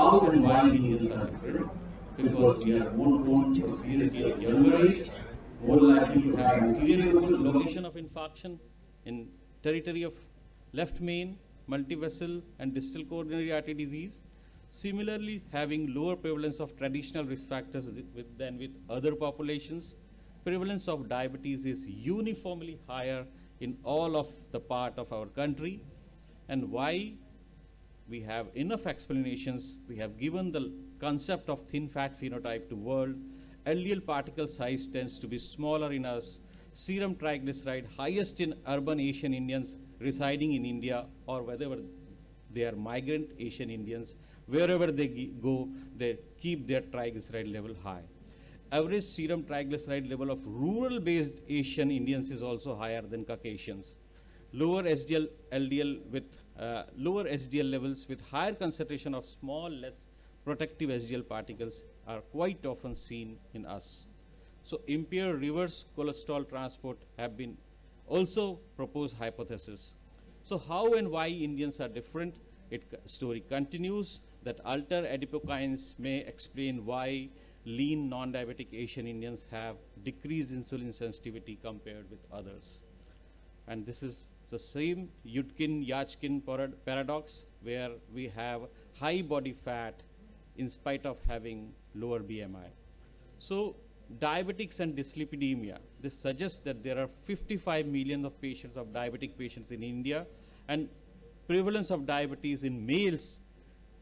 how and why Indians are different, because we are more prone for CSD at younger age, more likely to have anterior location of infarction in territory of left main, multivessel, and distal coronary artery disease. Similarly, having lower prevalence of traditional risk factors than with other populations. Prevalence of diabetes is uniformly higher in all of the part of our country. And why? We have enough explanations. We have given the concept of thin fat phenotype to world. LDL particle size tends to be smaller in us. Serum triglyceride highest in urban Asian Indians residing in India, or wherever they are migrant Asian Indians. Wherever they go, they keep their triglyceride level high. Average serum triglyceride level of rural-based Asian Indians is also higher than Caucasians. Lower SDL, LDL with lower SDL levels with higher concentration of small, less protective SDL particles are quite often seen in us. So impaired reverse cholesterol transport have been also proposed hypothesis. So how and why Indians are different? Story continues that altered adipokines may explain why lean non-diabetic Asian Indians have decreased insulin sensitivity compared with others. And this is the same Yudkin-Yachkin paradox, where we have high body fat in spite of having lower BMI. So diabetics and dyslipidemia, this suggests that there are 55 million of patients of diabetic patients in India, and prevalence of diabetes in males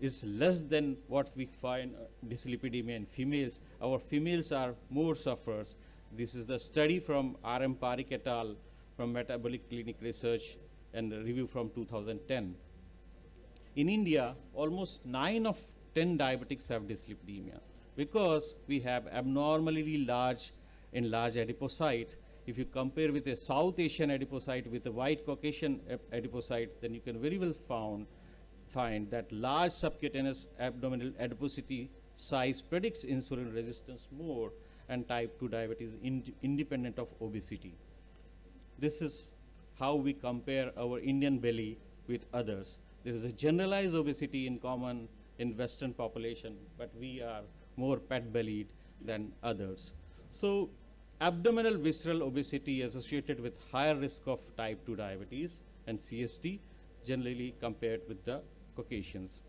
is less than what we find dyslipidemia in females. Our females are more sufferers. This is the study from R.M. Parikh et al. From Metabolic Clinic Research and review from 2010. In India, almost 9 of 10 diabetics have dyslipidemia because we have abnormally large enlarged adipocyte. If you compare with a South Asian adipocyte with a white Caucasian adipocyte, then you can very well find that large subcutaneous abdominal adiposity size predicts insulin resistance more and type 2 diabetes independent of obesity. This is how we compare our Indian belly with others. There is a generalized obesity in common in Western population, but we are more fat-bellied than others. So abdominal visceral obesity associated with higher risk of type 2 diabetes and CSD generally compared with the Caucasians.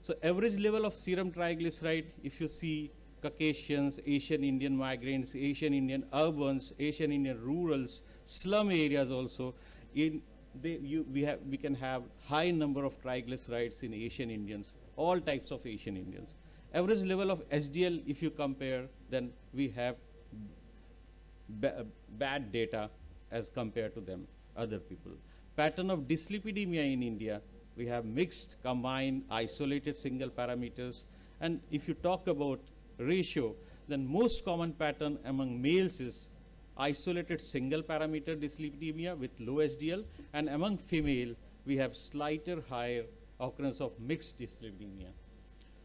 So average level of serum triglyceride, if you see Caucasians, Asian Indian migrants, Asian Indian urbans, Asian Indian rurals, slum areas also, we can have high number of triglycerides in Asian Indians, all types of Asian Indians. Average level of SDL, if you compare, then we have bad data as compared to them, other people. Pattern of dyslipidemia in India, we have mixed, combined, isolated single parameters. And if you talk about ratio, then most common pattern among males is isolated single parameter dyslipidemia with low SDL, and among female we have slighter higher occurrence of mixed dyslipidemia.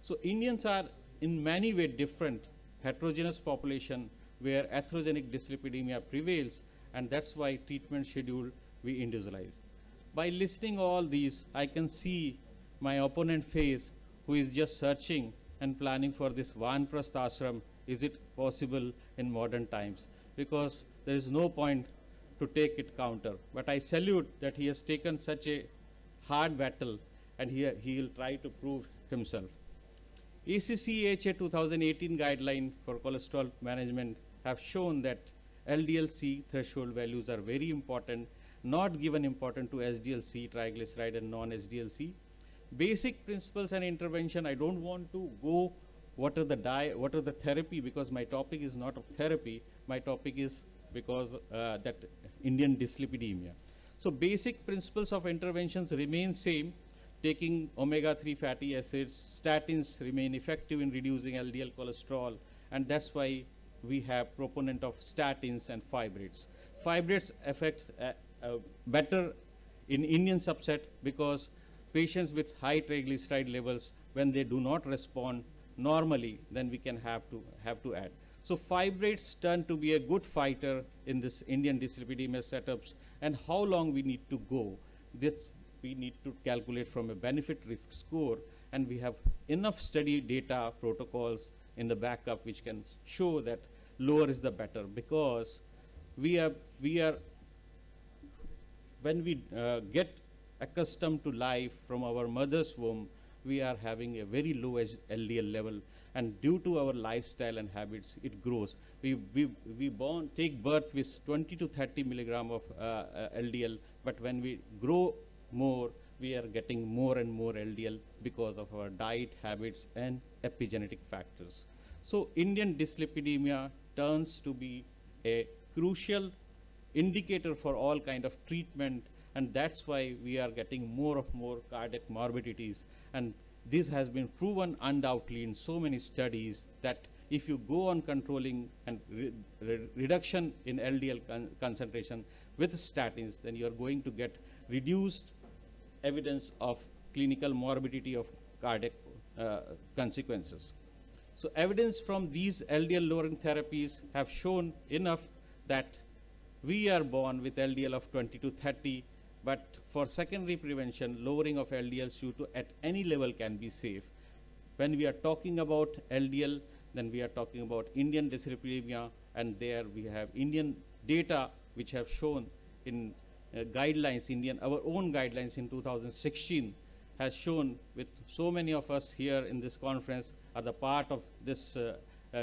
So Indians are in many ways different, heterogeneous population where atherogenic dyslipidemia prevails, and that's why treatment schedule we individualize. By listing all these, I can see my opponent face who is just searching and planning for this Vanprastha ashram. Is it possible in modern times? Because there is no point to take it counter. But I salute that he has taken such a hard battle, and he will try to prove himself. ACC/AHA 2018 guideline for cholesterol management have shown that LDL-C threshold values are very important, not given important to SDL-C, triglyceride, and non-SDL-C. Basic principles and intervention, I don't want to go what are the therapy, because my topic is not of therapy. My topic is because that Indian dyslipidemia. So basic principles of interventions remain same. Taking omega-3 fatty acids, statins remain effective in reducing LDL cholesterol, and that's why we have proponent of statins and fibrates. Fibrates affect better in Indian subset because patients with high triglyceride levels, when they do not respond normally, then we can have to add. So fibrates turn to be a good fighter in this Indian dyslipidemia setups, and how long we need to go, this we need to calculate from a benefit risk score, and we have enough study data protocols in the backup which can show that lower is the better, because we are when we get accustomed to life from our mother's womb, we are having a very low LDL level, and due to our lifestyle and habits, it grows. We take birth with 20 to 30 milligram of LDL, but when we grow more, we are getting more and more LDL because of our diet habits and epigenetic factors. So Indian dyslipidemia turns to be a crucial indicator for all kind of treatment, and that's why we are getting more cardiac morbidities. And this has been proven undoubtedly in so many studies that if you go on controlling and reduction in LDL concentration with statins, then you are going to get reduced evidence of clinical morbidity of cardiac consequences. So evidence from these LDL lowering therapies have shown enough that we are born with LDL of 20 to 30, but for secondary prevention, lowering of LDL at any level can be safe. When we are talking about LDL, then we are talking about Indian dyslipidemia, and there we have Indian data which have shown in guidelines, our own guidelines in 2016 has shown, with so many of us here in this conference are the part of this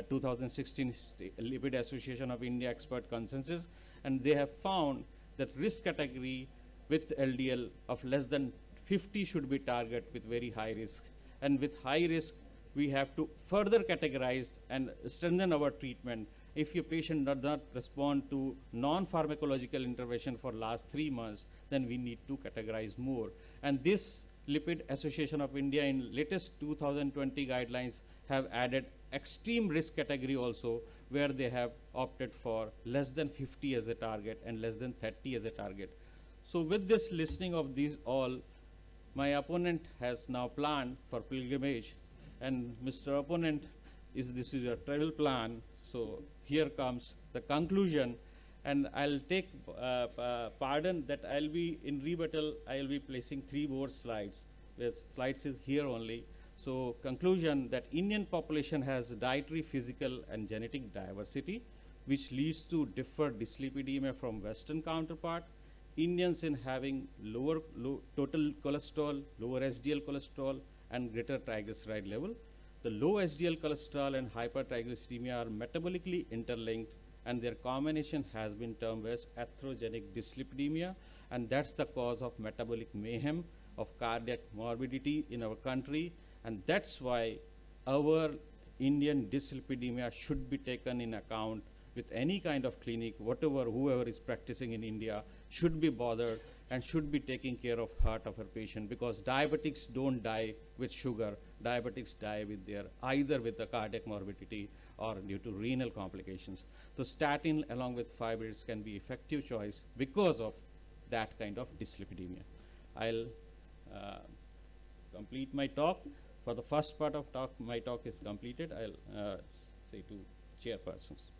2016 Lipid Association of India expert consensus, and they have found that risk category with LDL of less than 50 should be targeted with very high risk. And with high risk, we have to further categorize and strengthen our treatment. If your patient does not respond to non-pharmacological intervention for last 3 months, then we need to categorize more. And this Lipid Association of India in latest 2020 guidelines have added extreme risk category also, where they have opted for less than 50 as a target and less than 30 as a target. So with this listening of these all, my opponent has now planned for pilgrimage, and Mr. Opponent, this is your travel plan. So here comes the conclusion, and I'll take pardon that I'll be in rebuttal, I'll be placing 3 more slides. The slides is here only. So conclusion that Indian population has dietary, physical, and genetic diversity, which leads to different dyslipidemia from Western counterpart. Indians in having lower total cholesterol, lower HDL cholesterol, and greater triglyceride level. The low HDL cholesterol and hypertriglyceridemia are metabolically interlinked, and their combination has been termed as atherogenic dyslipidemia, and that's the cause of metabolic mayhem, of cardiac morbidity in our country, and that's why our Indian dyslipidemia should be taken in account with any kind of clinic, whoever is practicing in India should be bothered and should be taking care of heart of a patient, because diabetics don't die with sugar. Diabetics die with either with the cardiac morbidity or due to renal complications. So statin along with fibrates can be effective choice because of that kind of dyslipidemia. I'll complete my talk. For the first part of talk, my talk is completed. I'll say to chairpersons.